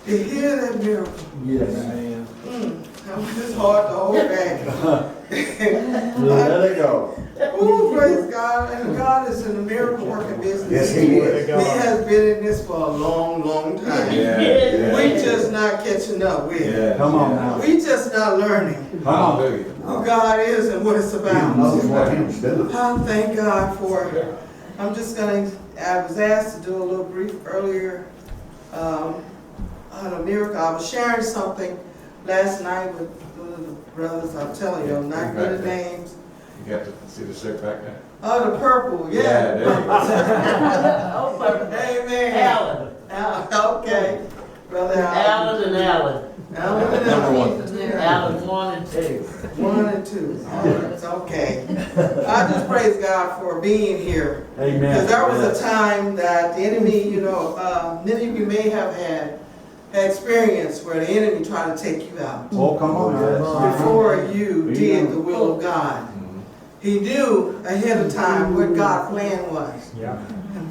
to hear that miracle. Yes. It's hard to hold back. Let it go. Oh, praise God. And God is in the miracle working business. Yes, He is. He has been in this for a long, long time. We just not catching up with it. Come on now. We just not learning Come on. who God is and what it's about. I thank God for, I'm just going to, I was asked to do a little brief earlier on a miracle. I was sharing something last night with the brothers. I'm telling you, I'm not good at names. You got to see the shirt back there. Oh, the purple, yeah. Yeah, there you go. Oh, purple. Amen. Alan. Okay. Brother Alan and Alan. Alan and Number Alan. one. Alan 1 and 2. 1 and 2. Oh, it's okay. I just praise God for being here. Amen. Because there was a time that the enemy, you know, many of you may have had experience where the enemy tried to take you out Oh, come on now. before you did the will of God. He knew ahead of time what God's plan was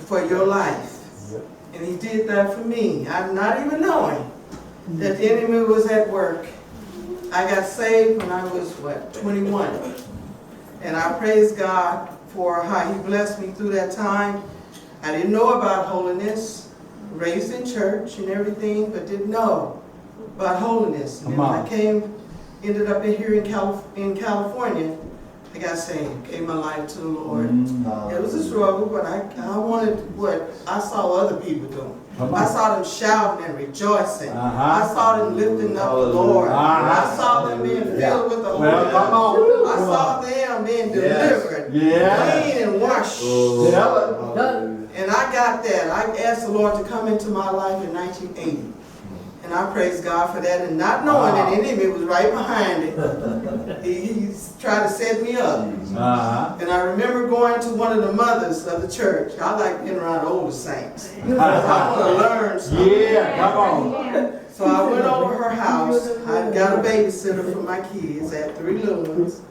for your life. And he did that for me. I'm not even knowing that the enemy was at work. I got saved when I was, 21. And I praise God for how he blessed me through that time. I didn't know about holiness, raised in church and everything, but didn't know about holiness. And when I ended up here in California, I got saved, gave my life to the Lord. It was a struggle, but I wanted what I saw other people doing. I saw them shouting and rejoicing. I saw them lifting up the Lord. I saw them being filled with the Holy Ghost. I saw them being delivered, clean and washed. And I got that. I asked the Lord to come into my life in 1980. And I praise God for that, and not knowing that the enemy was right behind it. He tried to set me up. And I remember going to one of the mothers of the church. I like being around older saints. I want to learn something. Yeah, come on. So I went over her house. I got a babysitter for my kids. I had 3 little ones.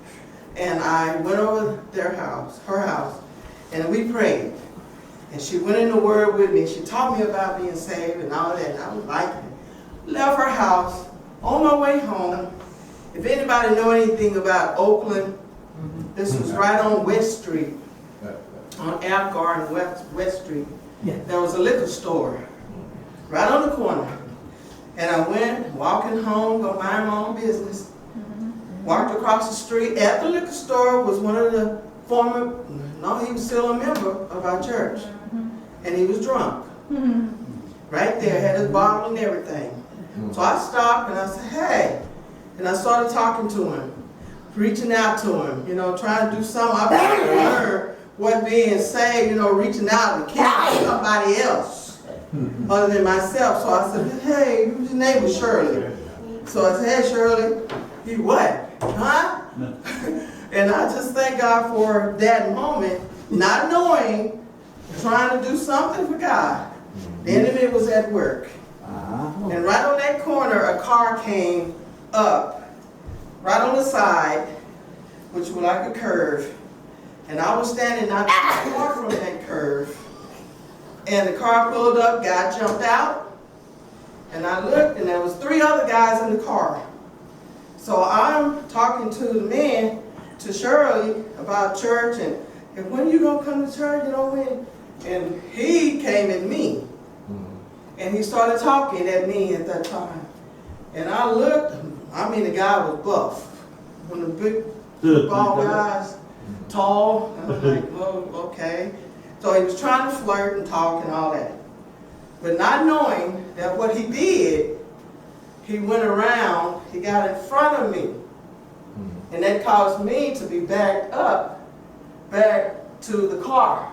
And I went over her house, and we prayed. And she went in the Word with me. She taught me about being saved and all that, and I was liking it. Left her house, on my way home. If anybody know anything about Oakland, this was right on West Street, on Algar and West Street. There was a liquor store, right on the corner. And I went, walking home, go mind my own business. Walked across the street. At the liquor store was one of the he was still a member of our church. And he was drunk. Right there, had his bottle and everything. So I stopped and I said, hey. And I started talking to him, reaching out to him, you know, trying to do something. I wanted to learn what being saved, you know, reaching out and caring for somebody else other than myself. So I said, hey, his name was Shirley. So I said, hey, Shirley, you what? Huh? And I just thank God for that moment, not knowing, trying to do something for God. The enemy was at work. And right on that corner, a car came up, right on the side, which was like a curve. And I was standing not too far from that curve. And the car pulled up, guy jumped out. And I looked, and there was 3 other guys in the car. So I'm talking to the man, to Shirley, about church, and when you gonna come to church, you know, when? And he came at me. And he started talking at me at that time. And I looked, I mean, the guy was buff. One of the big football guys, tall. And I'm like, oh, okay. So he was trying to flirt and talk and all that. But not knowing that what he did, he went around, he got in front of me. And that caused me to be backed up, back to the car,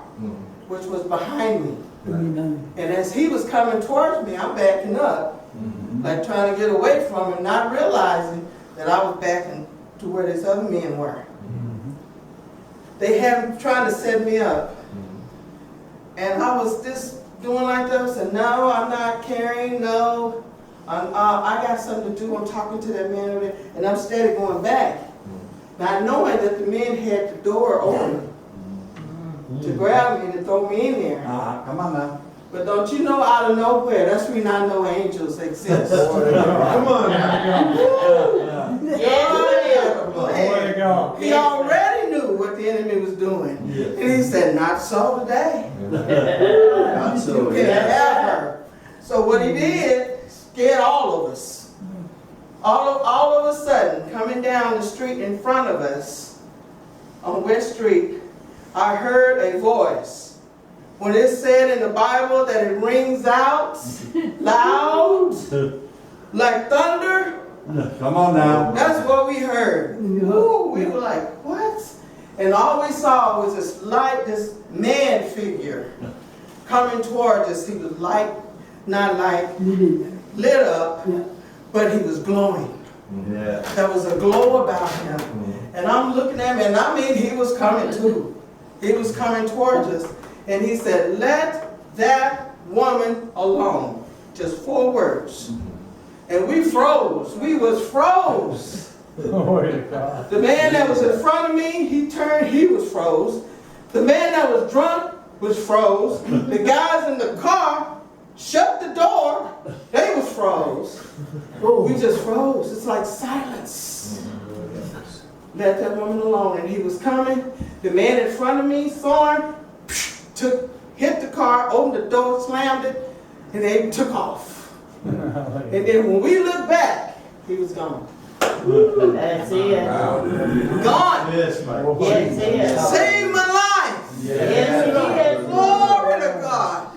which was behind me. And as he was coming towards me, I'm backing up, like trying to get away from him, not realizing that I was backing to where these other men were. They had him trying to set me up. And I was just doing like that. I said, no, I'm not carrying, no. I got something to do. I'm talking to that man over there. And I'm steady going back, not knowing that the men had the door open to grab me and to throw me in there. Come on now. But don't you know, out of nowhere, that's when I know angels exist. Come on now. Yeah. He already knew what the enemy was doing. And he said, not so today. Not so, You can't have her. So what he did, scared all of us. All of a sudden, coming down the street in front of us, on West Street, I heard a voice. When it said in the Bible that it rings out loud, like thunder, Come on now. that's what we heard. Ooh, we were like, what? And all we saw was this man figure coming towards us. He was not lit up, but he was glowing. Yeah. There was a glow about him. And I'm looking at him, and I mean, he was coming too. He was coming towards us. And he said, let that woman alone. Just 4 words. And we froze. We was froze. The man that was in front of me, he turned, he was froze. The man that was drunk was froze. The guys in the car shut the door, they was froze. We just froze. It's like silence. Let that woman alone. And he was coming. The man in front of me saw him, hit the car, opened the door, slammed it, and they took off. And then when we looked back, he was gone. That's it. Gone. Yes, mate. Yes, it. Saved my life. Yes, it is. Glory to God.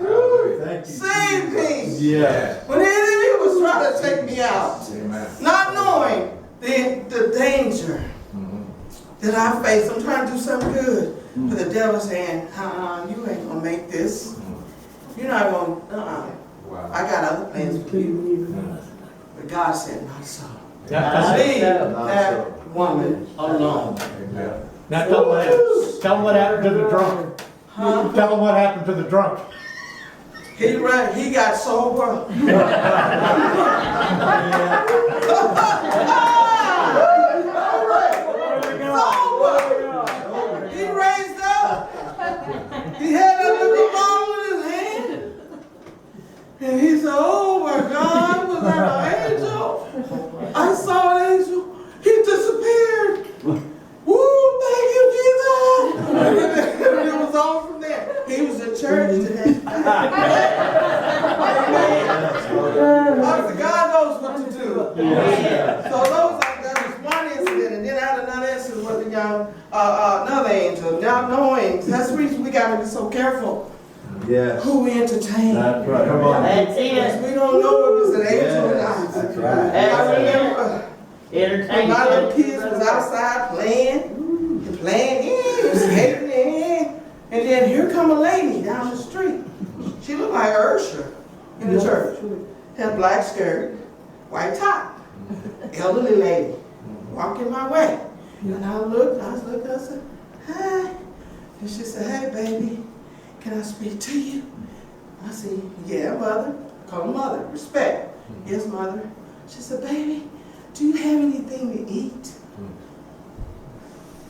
Thank you. Saved me. Yeah. When the enemy was trying to take me out, Amen. not knowing the danger that I face. I'm trying to do something good. But the devil's saying, you ain't going to make this. You're not going to, Wow. I got other plans for you. But God said, not so. Not Leave so. that woman alone. Amen. Now tell them what happened to the drunk. Huh? Tell them what happened to the drunk. He got sober. Sober. He raised up. He had that little bottle in his hand. And he said, oh my God, was that an angel? I saw an angel. He disappeared. Woo, thank you, Jesus. And it was all from there. He was in church today. God knows what to do. So that was one incident, and then I had another incident with another angel. Now knowing, that's the reason we got to be so careful Yes. who we entertain. That's right. Come on. That's Because it. we don't know if it's an angel or Yes, not. that's right. I remember Entertainment. my little kids was outside playing, skating, and then here come a lady down the street. She looked like Ursha in the church. Had black skirt, white top, elderly lady, walking my way. And I was looking, I said, hi. And she said, hey baby, can I speak to you? I said, yeah, mother. Call her mother, respect. Yes, mother. She said, baby, do you have anything to eat?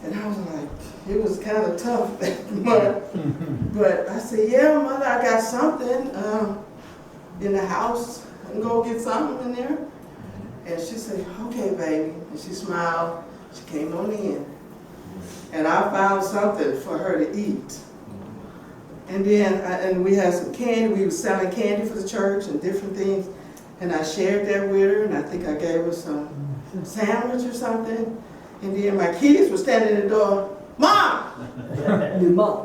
And I was like, it was kind of tough, but I said, yeah, mother, I got something in the house. I can go get something in there. And she said, okay, baby. And she smiled. She came on in. And I found something for her to eat. And then and we had some candy. We were selling candy for the church and different things. And I shared that with her, and I think I gave her some sandwich or something. And then my kids were standing in the door. Mom!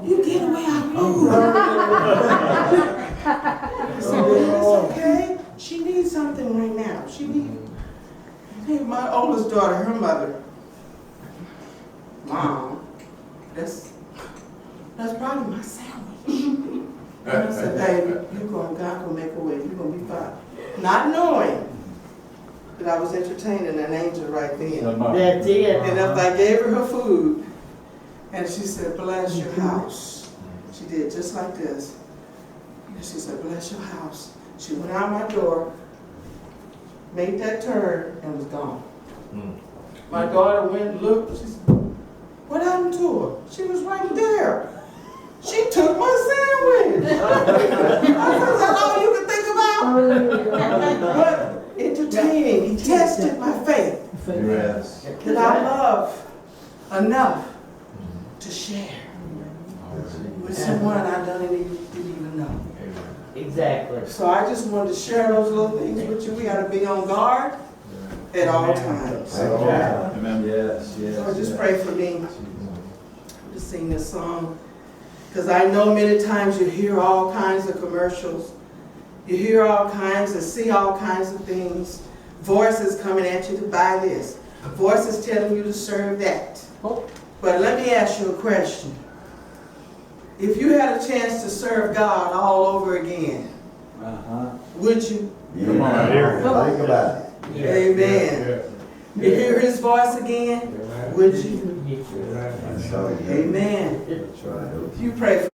You get away out of I said, well, it's okay. She needs something right now. She needs. My oldest daughter, her mother. Mom, that's probably my sandwich. And I said, baby, God gonna make a way. You're gonna be fine. Not knowing that I was entertaining an angel right then. That's it. And if I gave her food, and she said, bless your house. She did just like this. And she said, bless your house. She went out my door, made that turn, and was gone. My daughter went and looked. She said, what happened to her? She was right there. She took my sandwich. I said, is that all you can think about? But entertaining, he tested my faith Yes. that I love enough to share with someone I didn't even know. Exactly. So I just wanted to share those little things with you. We gotta be on guard at all times. Amen. Yes, yes. So just pray for me to sing this song. Because I know many times you hear all kinds of commercials. You hear all kinds and see all kinds of things. Voices coming at you to buy this. Voices telling you to serve that. But let me ask you a question. If you had a chance to serve God all over again, would you? Come on, here. Think about it. Amen. You hear his voice again, would you? That's right. Amen. That's right. You pray for